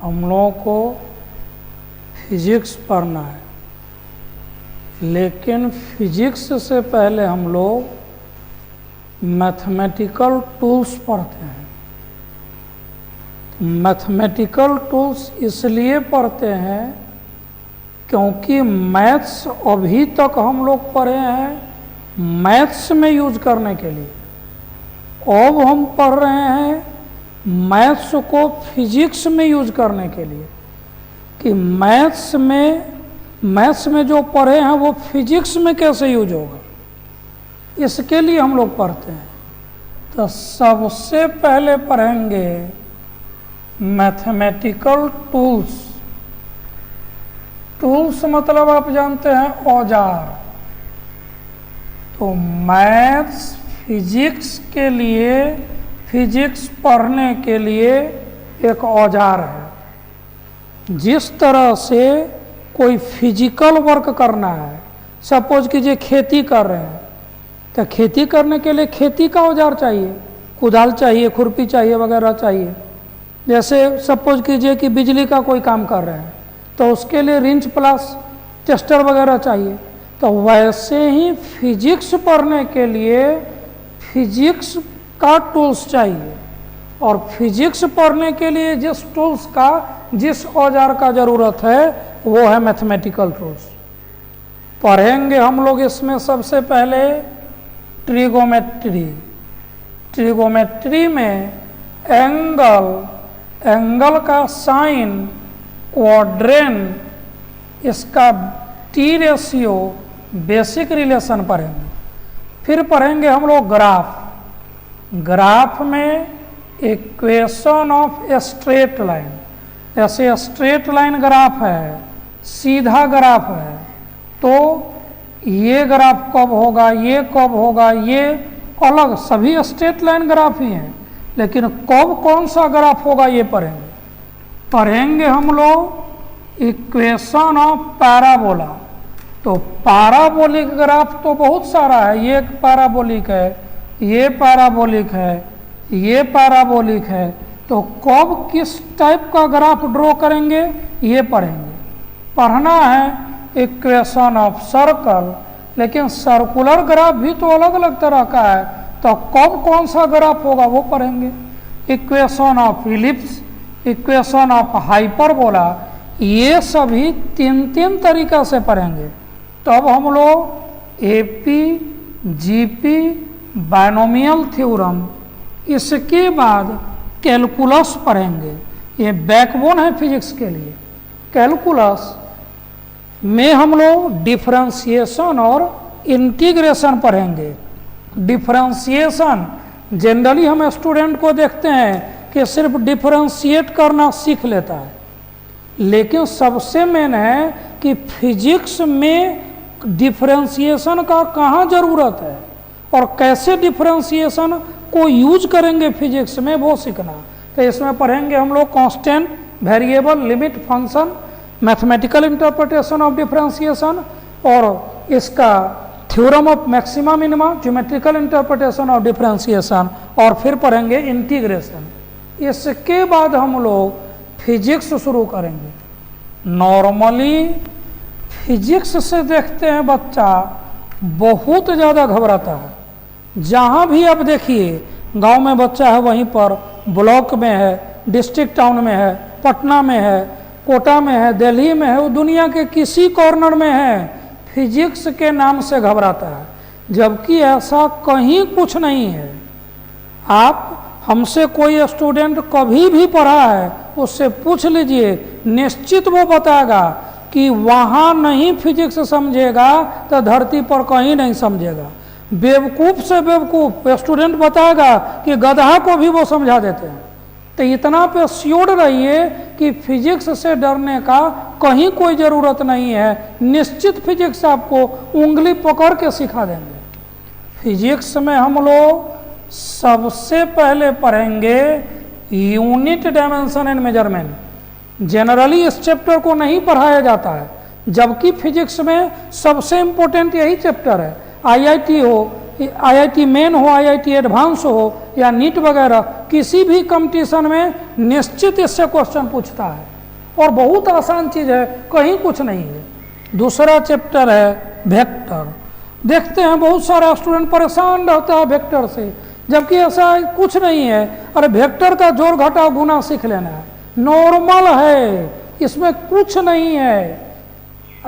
हम लोगों को फिजिक्स पढ़ना है, लेकिन फिजिक्स से पहले हम लोग मैथमेटिकल टूल्स पढ़ते हैं। मैथमेटिकल टूल्स इसलिए पढ़ते हैं क्योंकि मैथ्स अभी तक हम लोग पढ़े हैं मैथ्स में यूज करने के लिए। अब हम पढ़ रहे हैं मैथ्स को फिजिक्स में यूज करने के लिए, कि मैथ्स में जो पढ़े हैं वो फिजिक्स में कैसे यूज होगा, इसके लिए हम लोग पढ़ते हैं। तो सबसे पहले पढ़ेंगे मैथमेटिकल टूल्स। टूल्स मतलब आप जानते हैं औजार। तो मैथ्स फिजिक्स के लिए, फिजिक्स पढ़ने के लिए एक औजार है। जिस तरह से कोई फिजिकल वर्क करना है, सपोज कीजिए खेती कर रहे हैं, तो खेती करने के लिए खेती का औजार चाहिए, कुदाल चाहिए, खुरपी चाहिए, वगैरह चाहिए। जैसे सपोज कीजिए कि बिजली का कोई काम कर रहे हैं तो उसके लिए रिंच प्लस टेस्टर वगैरह चाहिए। तो वैसे ही फिजिक्स पढ़ने के लिए फिजिक्स का टूल्स चाहिए, और फिजिक्स पढ़ने के लिए जिस टूल्स का, जिस औजार का ज़रूरत है वो है मैथमेटिकल टूल्स। पढ़ेंगे हम लोग इसमें सबसे पहले ट्रिगोमेट्री। ट्रिगोमेट्री में एंगल का साइन, क्वाड्रेंट, इसका टी रेशियो, बेसिक रिलेशन पढ़ेंगे। फिर पढ़ेंगे हम लोग ग्राफ में equation of a straight line. ऐसे स्ट्रेट लाइन ग्राफ है, सीधा ग्राफ है, तो ये ग्राफ कब होगा, ये कब होगा, ये अलग, सभी स्ट्रेट लाइन ग्राफ ही हैं, लेकिन कब कौन सा ग्राफ होगा ये पढ़ेंगे हम लोग इक्वेशन ऑफ पैराबोला। तो पैराबोलिक ग्राफ तो बहुत सारा है, ये पैराबोलिक है, ये पैराबोलिक है, ये पैराबोलिक है। तो कब किस टाइप का ग्राफ ड्रॉ करेंगे ये पढ़ेंगे। पढ़ना है इक्वेशन ऑफ सर्कल, लेकिन सर्कुलर ग्राफ भी तो अलग अलग तरह का है, तो कब कौन सा ग्राफ होगा वो पढ़ेंगे। Equation of ellipse, equation of hyperbola, ये सभी तीन तीन तरीका से पढ़ेंगे। तब हम लोग एपी, जीपी, बायनोमियल थ्योरम, इसके बाद कैलकुलस पढ़ेंगे। ये बैकबोन है फिजिक्स के लिए। कैलकुलस में हम लोग डिफरेंशिएशन और इंटीग्रेशन पढ़ेंगे। डिफरेंशिएशन जनरली हम स्टूडेंट को देखते हैं कि सिर्फ डिफरेंशिएट करना सीख लेता है, लेकिन सबसे मेन है कि फिजिक्स में डिफरेंशिएशन का कहाँ ज़रूरत है और कैसे डिफरेंशिएशन को यूज करेंगे फिजिक्स में, वो सीखना। तो इसमें पढ़ेंगे हम लोग constant, variable, limit, function, mathematical interpretation of differentiation, और इसका theorem of maxima minima, geometrical interpretation of differentiation, और फिर पढ़ेंगे इंटीग्रेशन। इसके बाद हम लोग फिजिक्स शुरू करेंगे। नॉर्मली फिजिक्स से देखते हैं बच्चा बहुत ज़्यादा घबराता है। जहाँ भी आप देखिए, गांव में बच्चा है, वहीं पर ब्लॉक में है, डिस्ट्रिक्ट टाउन में है, पटना में है, कोटा में है, दिल्ली में है, वो दुनिया के किसी कॉर्नर में है, फिजिक्स के नाम से घबराता है, जबकि ऐसा कहीं कुछ नहीं है। आप हमसे कोई स्टूडेंट कभी भी पढ़ा है, उससे पूछ लीजिए, निश्चित वो बताएगा कि वहाँ नहीं फिजिक्स समझेगा तो धरती पर कहीं नहीं समझेगा। बेवकूफ़ से बेवकूफ़ स्टूडेंट बताएगा कि गधा को भी वो समझा देते हैं। तो इतना पे श्योर रहिए कि फिजिक्स से डरने का कहीं कोई ज़रूरत नहीं है। निश्चित फिजिक्स आपको उंगली पकड़ के सिखा देंगे। फिजिक्स में हम लोग सबसे पहले पढ़ेंगे unit, dimension and measurement. Generally इस चैप्टर को नहीं पढ़ाया जाता है, जबकि फिजिक्स में सबसे इम्पोर्टेंट यही चैप्टर है। आईआईटी हो IIT मेन हो, IIT एडवांस हो या नीट वगैरह, किसी भी कंपटीशन में निश्चित इससे क्वेश्चन पूछता है और बहुत आसान चीज़ है, कहीं कुछ नहीं है। दूसरा चैप्टर है वेक्टर। देखते हैं बहुत सारा स्टूडेंट परेशान रहता है वेक्टर से, जबकि ऐसा कुछ नहीं है। अरे वेक्टर का जोड़ घटाव गुना सीख लेना है, नॉर्मल है, इसमें कुछ नहीं है।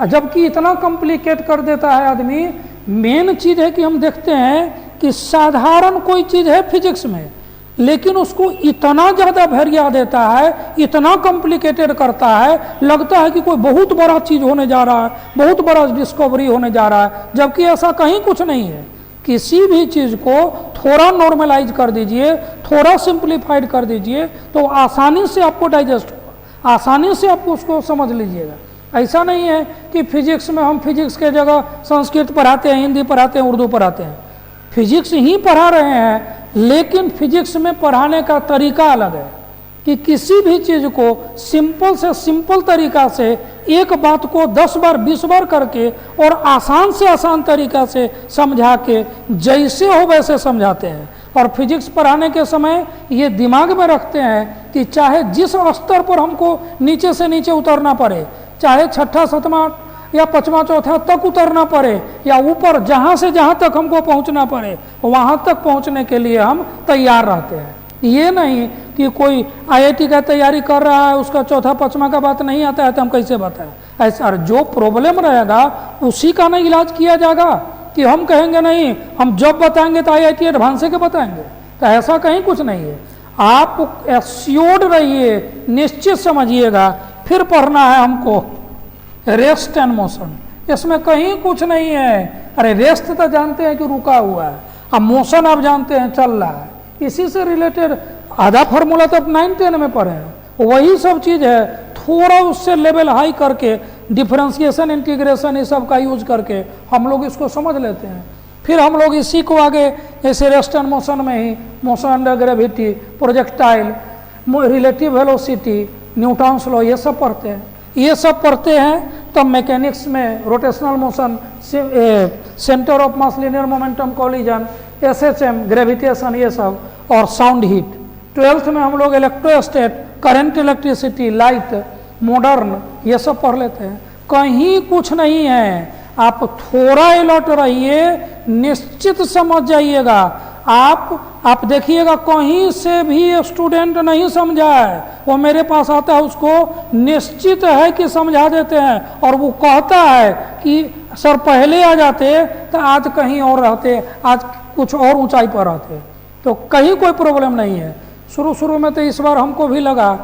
जबकि इतना कॉम्प्लिकेट कर देता है आदमी। मेन चीज़ है कि हम देखते हैं कि साधारण कोई चीज़ है फिजिक्स में, लेकिन उसको इतना ज़्यादा भैरिया देता है, इतना कॉम्प्लिकेटेड करता है, लगता है कि कोई बहुत बड़ा चीज़ होने जा रहा है, बहुत बड़ा डिस्कवरी होने जा रहा है, जबकि ऐसा कहीं कुछ नहीं है। किसी भी चीज़ को थोड़ा नॉर्मलाइज कर दीजिए, थोड़ा सिंप्लीफाइड कर दीजिए, तो आसानी से आपको डाइजेस्ट होगा, आसानी से आपको उसको समझ लीजिएगा। ऐसा नहीं है कि फिजिक्स में हम फिजिक्स के जगह संस्कृत पढ़ाते हैं, हिंदी पढ़ाते हैं, उर्दू पढ़ाते हैं। फिजिक्स ही पढ़ा रहे हैं, लेकिन फिजिक्स में पढ़ाने का तरीका अलग है कि किसी भी चीज़ को सिंपल से सिंपल तरीका से एक बात को 10 बार 20 बार करके और आसान से आसान तरीका से समझा के जैसे हो वैसे समझाते हैं। और फिजिक्स पढ़ाने के समय ये दिमाग में रखते हैं कि चाहे जिस स्तर पर हमको नीचे से नीचे उतरना पड़े, चाहे छठा सतमा या पचमा चौथा तक उतरना पड़े, या ऊपर जहाँ से जहाँ तक हमको पहुँचना पड़े, वहाँ तक पहुँचने के लिए हम तैयार रहते हैं। ये नहीं कि कोई IIT का तैयारी कर रहा है, उसका चौथा पचमा का बात नहीं आता है तो हम कैसे बताएं। ऐसा जो प्रॉब्लम रहेगा उसी का ना इलाज किया जाएगा कि हम कहेंगे नहीं, हम जब बताएंगे तो IIT एडवांस के बताएंगे, तो ऐसा कहीं कुछ नहीं है। आप एश्योर्ड रहिए, निश्चित समझिएगा। फिर पढ़ना है हमको रेस्ट एंड मोशन, इसमें कहीं कुछ नहीं है। अरे रेस्ट तो जानते हैं कि रुका हुआ है, अब मोशन आप जानते हैं चल रहा है। इसी से रिलेटेड आधा फार्मूला तो आप 9-10 में पढ़े हैं, वही सब चीज़ है। थोड़ा उससे लेवल हाई करके डिफरेंशिएशन, इंटीग्रेशन, ये सब का यूज करके हम लोग इसको समझ लेते हैं। फिर हम लोग इसी को आगे जैसे रेस्ट एंड मोशन में ही motion under gravity, projectile, relative velocity, Newton's law, ये सब पढ़ते हैं। ये सब पढ़ते हैं तब मैकेनिक्स में rotational motion, centre of mass, linear momentum, collision, SHM, gravitation, ये सब, और साउंड हीट। 12th में हम लोग इलेक्ट्रोस्टैट, करंट, इलेक्ट्रिसिटी, लाइट, मॉडर्न, ये सब पढ़ लेते हैं। कहीं कुछ नहीं है, आप थोड़ा अलर्ट रहिए, निश्चित समझ जाइएगा। आप देखिएगा कहीं से भी स्टूडेंट नहीं समझा है, वो मेरे पास आता है, उसको निश्चित है कि समझा देते हैं, और वो कहता है कि सर पहले आ जाते तो आज कहीं और रहते, आज कुछ और ऊंचाई पर रहते। तो कहीं कोई प्रॉब्लम नहीं है। शुरू में तो इस बार हमको भी लगा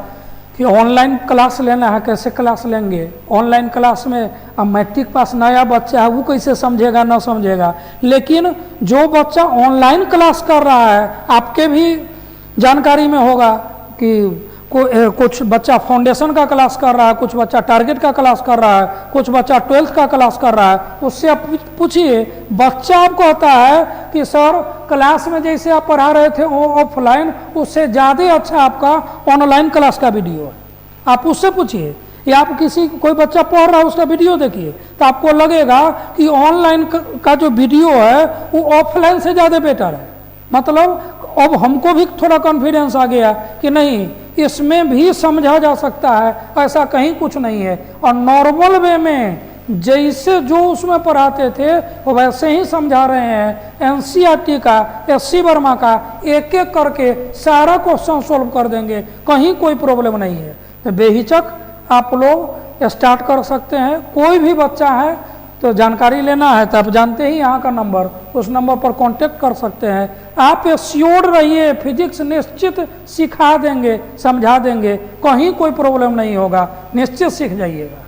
कि ऑनलाइन क्लास लेना है, कैसे क्लास लेंगे ऑनलाइन क्लास में। अब मैट्रिक पास नया बच्चा है, वो कैसे समझेगा ना समझेगा। लेकिन जो बच्चा ऑनलाइन क्लास कर रहा है, आपके भी जानकारी में होगा कि कुछ बच्चा फाउंडेशन का क्लास कर रहा है, कुछ बच्चा टारगेट का क्लास कर रहा है, कुछ बच्चा 12th का क्लास कर रहा है। उससे आप पूछिए, बच्चा आपको कहता है कि सर क्लास में जैसे आप पढ़ा रहे थे ऑफलाइन, उससे ज़्यादा अच्छा आपका ऑनलाइन क्लास का वीडियो है। आप उससे पूछिए, या आप कोई बच्चा पढ़ रहा है उसका वीडियो देखिए, तो आपको लगेगा कि ऑनलाइन का जो वीडियो है वो ऑफलाइन से ज़्यादा बेटर है। मतलब अब हमको भी थोड़ा कॉन्फिडेंस आ गया कि नहीं, इसमें भी समझा जा सकता है, ऐसा कहीं कुछ नहीं है। और नॉर्मल वे में जैसे जो उसमें पढ़ाते थे वो वैसे ही समझा रहे हैं। NCERT का, SC वर्मा का एक एक करके सारा क्वेश्चन सोल्व कर देंगे, कहीं कोई प्रॉब्लम नहीं है। तो बेहिचक आप लोग स्टार्ट कर सकते हैं। कोई भी बच्चा है तो जानकारी लेना है तो आप जानते ही यहाँ का नंबर, उस नंबर पर कांटेक्ट कर सकते हैं। आप एश्योर्ड रहिए, फिजिक्स निश्चित सिखा देंगे, समझा देंगे, कहीं कोई प्रॉब्लम नहीं होगा, निश्चित सीख जाइएगा।